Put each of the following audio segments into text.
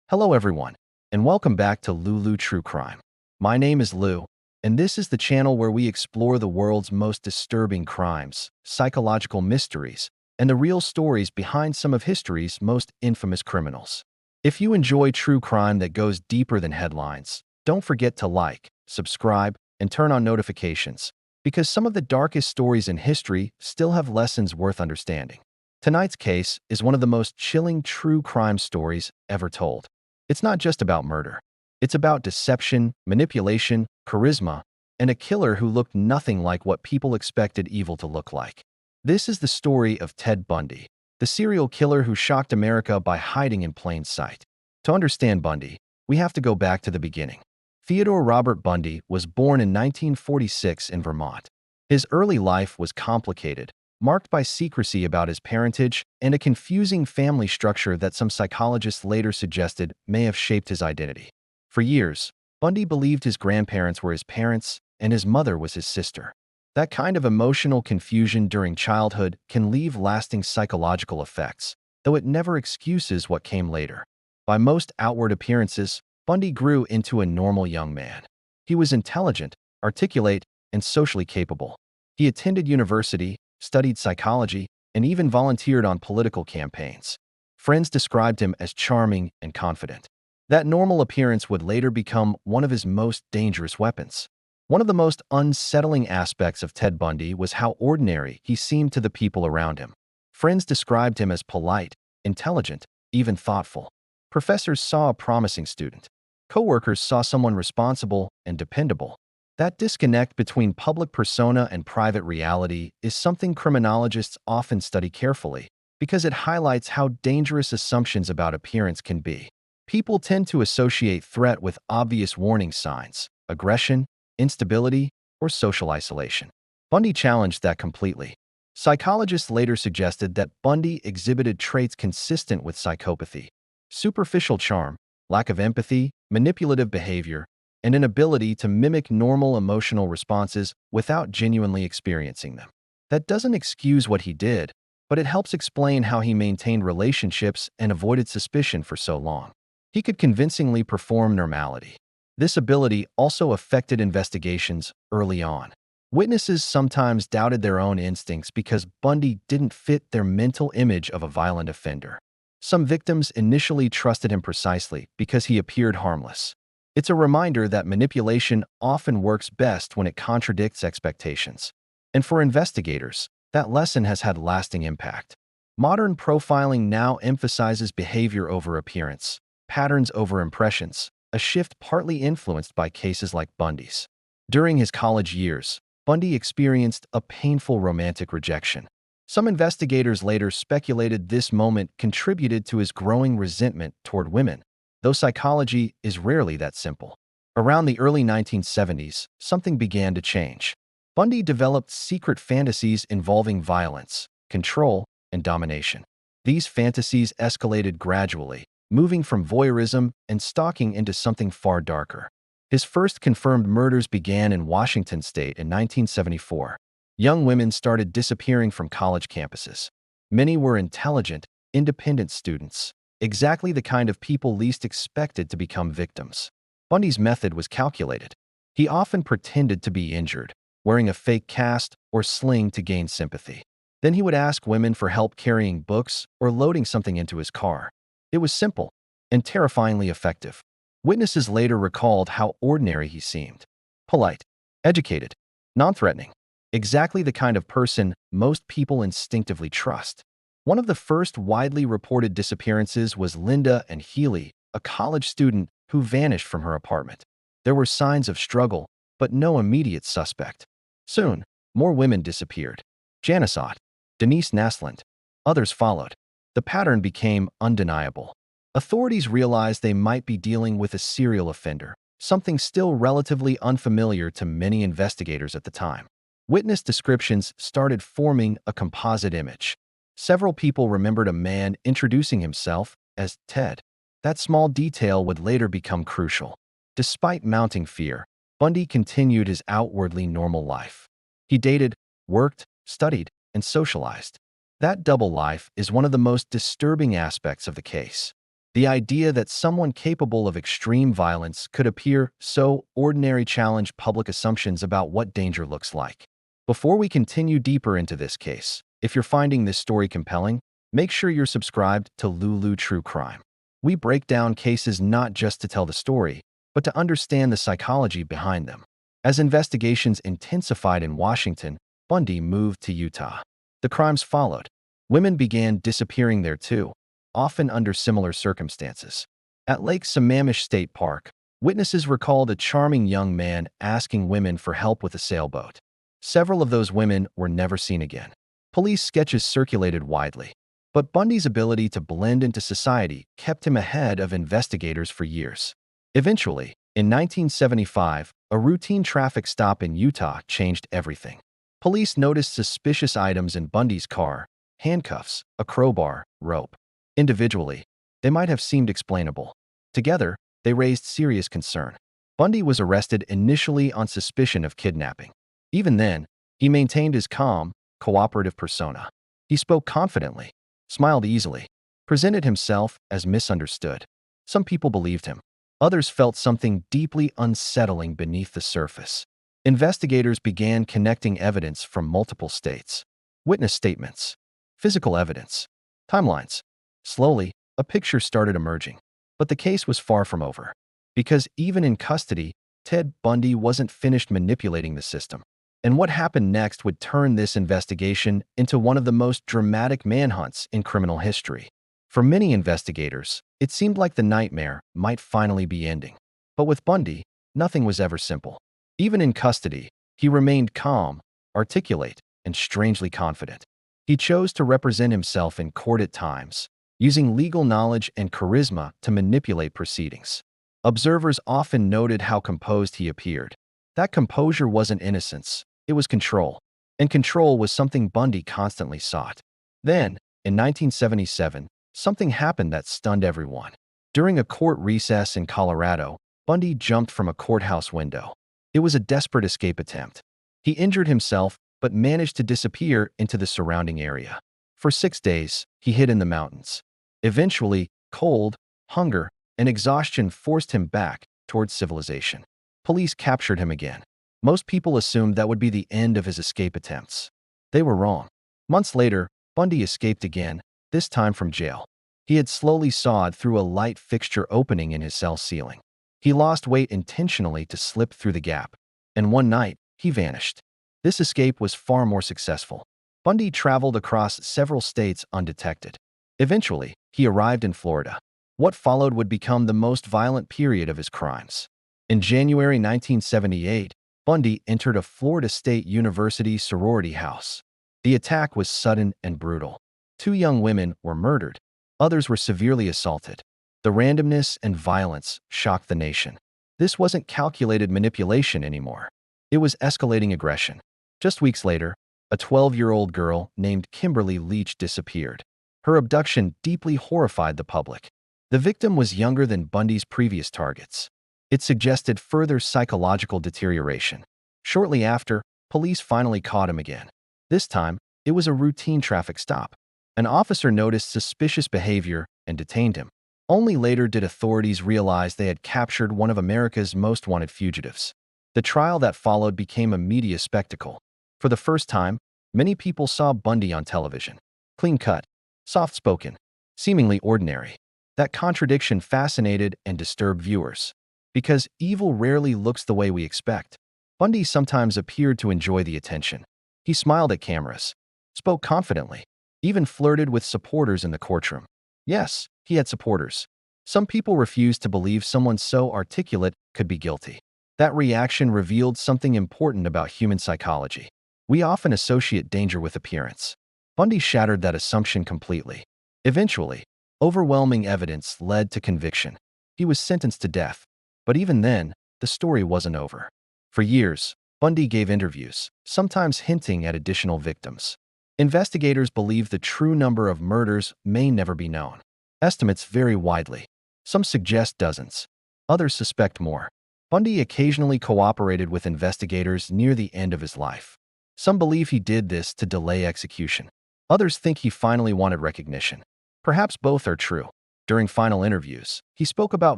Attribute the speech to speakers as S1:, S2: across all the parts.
S1: Hello everyone, and welcome back to LouLou True Crime. My name is Lou, and this is the channel where we explore the world's most disturbing crimes, psychological mysteries, and the real stories behind some of history's most infamous criminals. If you enjoy true crime that goes deeper than headlines, don't forget to like, subscribe, and turn on notifications, because some of the darkest stories in history still have lessons worth understanding. Tonight's case is one of the most chilling true crime stories ever told. It's not just about murder. It's about deception, manipulation, charisma, and a killer who looked nothing like what people expected evil to look like. This is the story of Ted Bundy, the serial killer who shocked America by hiding in plain sight. To understand Bundy, we have to go back to the beginning. Theodore Robert Bundy was born in 1946 in Vermont. His early life was complicated, marked by secrecy about his parentage and a confusing family structure that some psychologists later suggested may have shaped his identity. For years, Bundy believed his grandparents were his parents and his mother was his sister. That kind of emotional confusion during childhood can leave lasting psychological effects, though it never excuses what came later. By most outward appearances, Bundy grew into a normal young man. He was intelligent, articulate, and socially capable. He attended university, studied psychology, and even volunteered on political campaigns. Friends described him as charming and confident. That normal appearance would later become one of his most dangerous weapons. One of the most unsettling aspects of Ted Bundy was how ordinary he seemed to the people around him. Friends described him as polite, intelligent, even thoughtful. Professors saw a promising student. Coworkers saw someone responsible and dependable. That disconnect between public persona and private reality is something criminologists often study carefully because it highlights how dangerous assumptions about appearance can be. People tend to associate threat with obvious warning signs, aggression, instability, or social isolation. Bundy challenged that completely. Psychologists later suggested that Bundy exhibited traits consistent with psychopathy: superficial charm, lack of empathy, manipulative behavior, and an ability to mimic normal emotional responses without genuinely experiencing them. That doesn't excuse what he did, but it helps explain how he maintained relationships and avoided suspicion for so long. He could convincingly perform normality. This ability also affected investigations early on. Witnesses sometimes doubted their own instincts because Bundy didn't fit their mental image of a violent offender. Some victims initially trusted him precisely because he appeared harmless. It's a reminder that manipulation often works best when it contradicts expectations. And for investigators, that lesson has had lasting impact. Modern profiling now emphasizes behavior over appearance, patterns over impressions, a shift partly influenced by cases like Bundy's. During his college years, Bundy experienced a painful romantic rejection. Some investigators later speculated this moment contributed to his growing resentment toward women, though psychology is rarely that simple. Around the early 1970s, something began to change. Bundy developed secret fantasies involving violence, control, and domination. These fantasies escalated gradually, moving from voyeurism and stalking into something far darker. His first confirmed murders began in Washington state in 1974. Young women started disappearing from college campuses. Many were intelligent, independent students, exactly the kind of people least expected to become victims. Bundy's method was calculated. He often pretended to be injured, wearing a fake cast or sling to gain sympathy. Then he would ask women for help carrying books or loading something into his car. It was simple and terrifyingly effective. Witnesses later recalled how ordinary he seemed: polite, educated, non-threatening, exactly the kind of person most people instinctively trust. One of the first widely reported disappearances was Linda and Healy, a college student who vanished from her apartment. There were signs of struggle, but no immediate suspect. Soon, more women disappeared. Janice Ott, Denise Naslund, others followed. The pattern became undeniable. Authorities realized they might be dealing with a serial offender, something still relatively unfamiliar to many investigators at the time. Witness descriptions started forming a composite image. Several people remembered a man introducing himself as Ted. That small detail would later become crucial. Despite mounting fear, Bundy continued his outwardly normal life. He dated, worked, studied, and socialized. That double life is one of the most disturbing aspects of the case. The idea that someone capable of extreme violence could appear so ordinary challenged public assumptions about what danger looks like. Before we continue deeper into this case, if you're finding this story compelling, make sure you're subscribed to LouLou True Crime. We break down cases not just to tell the story, but to understand the psychology behind them. As investigations intensified in Washington, Bundy moved to Utah. The crimes followed. Women began disappearing there too, often under similar circumstances. At Lake Sammamish State Park, witnesses recalled a charming young man asking women for help with a sailboat. Several of those women were never seen again. Police sketches circulated widely, but Bundy's ability to blend into society kept him ahead of investigators for years. Eventually, in 1975, a routine traffic stop in Utah changed everything. Police noticed suspicious items in Bundy's car: handcuffs, a crowbar, rope. Individually, they might have seemed explainable. Together, they raised serious concern. Bundy was arrested initially on suspicion of kidnapping. Even then, he maintained his calm, cooperative persona. He spoke confidently, smiled easily, presented himself as misunderstood. Some people believed him. Others felt something deeply unsettling beneath the surface. Investigators began connecting evidence from multiple states: witness statements, physical evidence, timelines. Slowly, a picture started emerging. But the case was far from over. Because even in custody, Ted Bundy wasn't finished manipulating the system. And what happened next would turn this investigation into one of the most dramatic manhunts in criminal history. For many investigators, it seemed like the nightmare might finally be ending. But with Bundy, nothing was ever simple. Even in custody, he remained calm, articulate, and strangely confident. He chose to represent himself in court at times, using legal knowledge and charisma to manipulate proceedings. Observers often noted how composed he appeared. That composure wasn't innocence, it was control. And control was something Bundy constantly sought. Then, in 1977, something happened that stunned everyone. During a court recess in Colorado, Bundy jumped from a courthouse window. It was a desperate escape attempt. He injured himself, but managed to disappear into the surrounding area. For 6 days, he hid in the mountains. Eventually, cold, hunger, and exhaustion forced him back towards civilization. Police captured him again. Most people assumed that would be the end of his escape attempts. They were wrong. Months later, Bundy escaped again, this time from jail. He had slowly sawed through a light fixture opening in his cell ceiling. He lost weight intentionally to slip through the gap. And one night, he vanished. This escape was far more successful. Bundy traveled across several states undetected. Eventually, he arrived in Florida. What followed would become the most violent period of his crimes. In January 1978, Bundy entered a Florida State University sorority house. The attack was sudden and brutal. 2 young women were murdered. Others were severely assaulted. The randomness and violence shocked the nation. This wasn't calculated manipulation anymore. It was escalating aggression. Just weeks later, a 12-year-old girl named Kimberly Leach disappeared. Her abduction deeply horrified the public. The victim was younger than Bundy's previous targets. It suggested further psychological deterioration. Shortly after, police finally caught him again. This time, it was a routine traffic stop. An officer noticed suspicious behavior and detained him. Only later did authorities realize they had captured one of America's most wanted fugitives. The trial that followed became a media spectacle. For the first time, many people saw Bundy on television. Clean-cut, soft-spoken, seemingly ordinary. That contradiction fascinated and disturbed viewers. Because evil rarely looks the way we expect, Bundy sometimes appeared to enjoy the attention. He smiled at cameras, spoke confidently, even flirted with supporters in the courtroom. Yes, he had supporters. Some people refused to believe someone so articulate could be guilty. That reaction revealed something important about human psychology. We often associate danger with appearance. Bundy shattered that assumption completely. Eventually, overwhelming evidence led to conviction. He was sentenced to death. But even then, the story wasn't over. For years, Bundy gave interviews, sometimes hinting at additional victims. Investigators believe the true number of murders may never be known. Estimates vary widely. Some suggest dozens. Others suspect more. Bundy occasionally cooperated with investigators near the end of his life. Some believe he did this to delay execution. Others think he finally wanted recognition. Perhaps both are true. During final interviews, he spoke about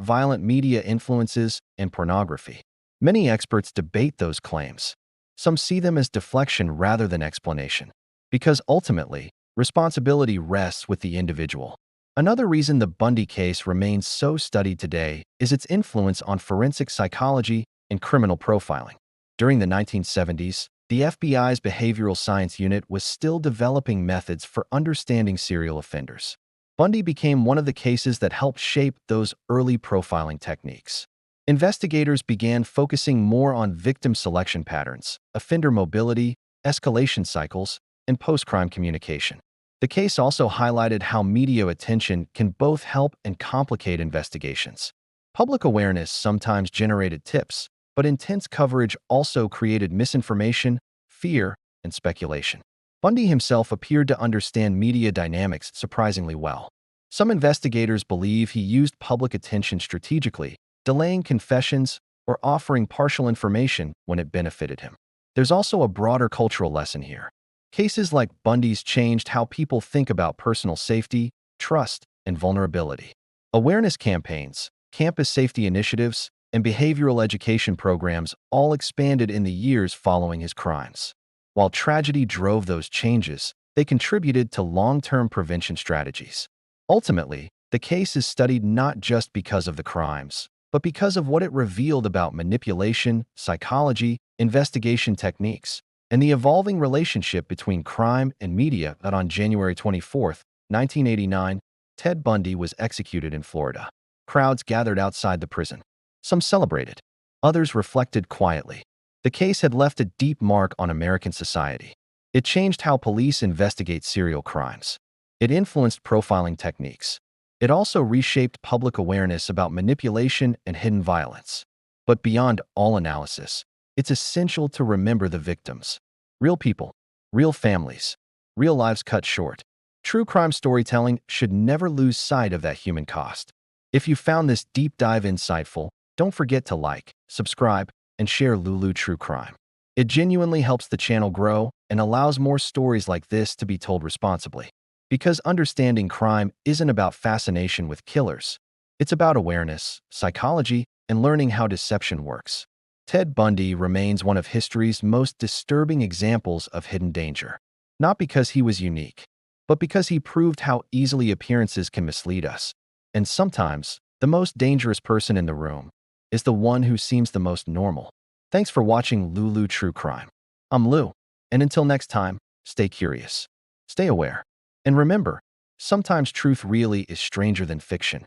S1: violent media influences and pornography. Many experts debate those claims. Some see them as deflection rather than explanation, because ultimately, responsibility rests with the individual. Another reason the Bundy case remains so studied today is its influence on forensic psychology and criminal profiling. During the 1970s, the FBI's behavioral science unit was still developing methods for understanding serial offenders. Bundy became one of the cases that helped shape those early profiling techniques. Investigators began focusing more on victim selection patterns, offender mobility, escalation cycles, and post-crime communication. The case also highlighted how media attention can both help and complicate investigations. Public awareness sometimes generated tips, but intense coverage also created misinformation, fear, and speculation. Bundy himself appeared to understand media dynamics surprisingly well. Some investigators believe he used public attention strategically, delaying confessions or offering partial information when it benefited him. There's also a broader cultural lesson here. Cases like Bundy's changed how people think about personal safety, trust, and vulnerability. Awareness campaigns, campus safety initiatives, and behavioral education programs all expanded in the years following his crimes. While tragedy drove those changes, they contributed to long-term prevention strategies. Ultimately, the case is studied not just because of the crimes, but because of what it revealed about manipulation, psychology, investigation techniques, and the evolving relationship between crime and media. That on January 24, 1989, Ted Bundy was executed in Florida. Crowds gathered outside the prison. Some celebrated. Others reflected quietly. The case had left a deep mark on American society. It changed how police investigate serial crimes. It influenced profiling techniques. It also reshaped public awareness about manipulation and hidden violence. But beyond all analysis, it's essential to remember the victims. Real people, real families, real lives cut short. True crime storytelling should never lose sight of that human cost. If you found this deep dive insightful, don't forget to like, subscribe, and share LouLou True Crime. It genuinely helps the channel grow and allows more stories like this to be told responsibly. Because understanding crime isn't about fascination with killers. It's about awareness, psychology, and learning how deception works. Ted Bundy remains one of history's most disturbing examples of hidden danger. Not because he was unique, but because he proved how easily appearances can mislead us. And sometimes, the most dangerous person in the room is the one who seems the most normal. Thanks for watching LouLou True Crime. I'm Lou, and until next time, stay curious, stay aware. And remember, sometimes truth really is stranger than fiction.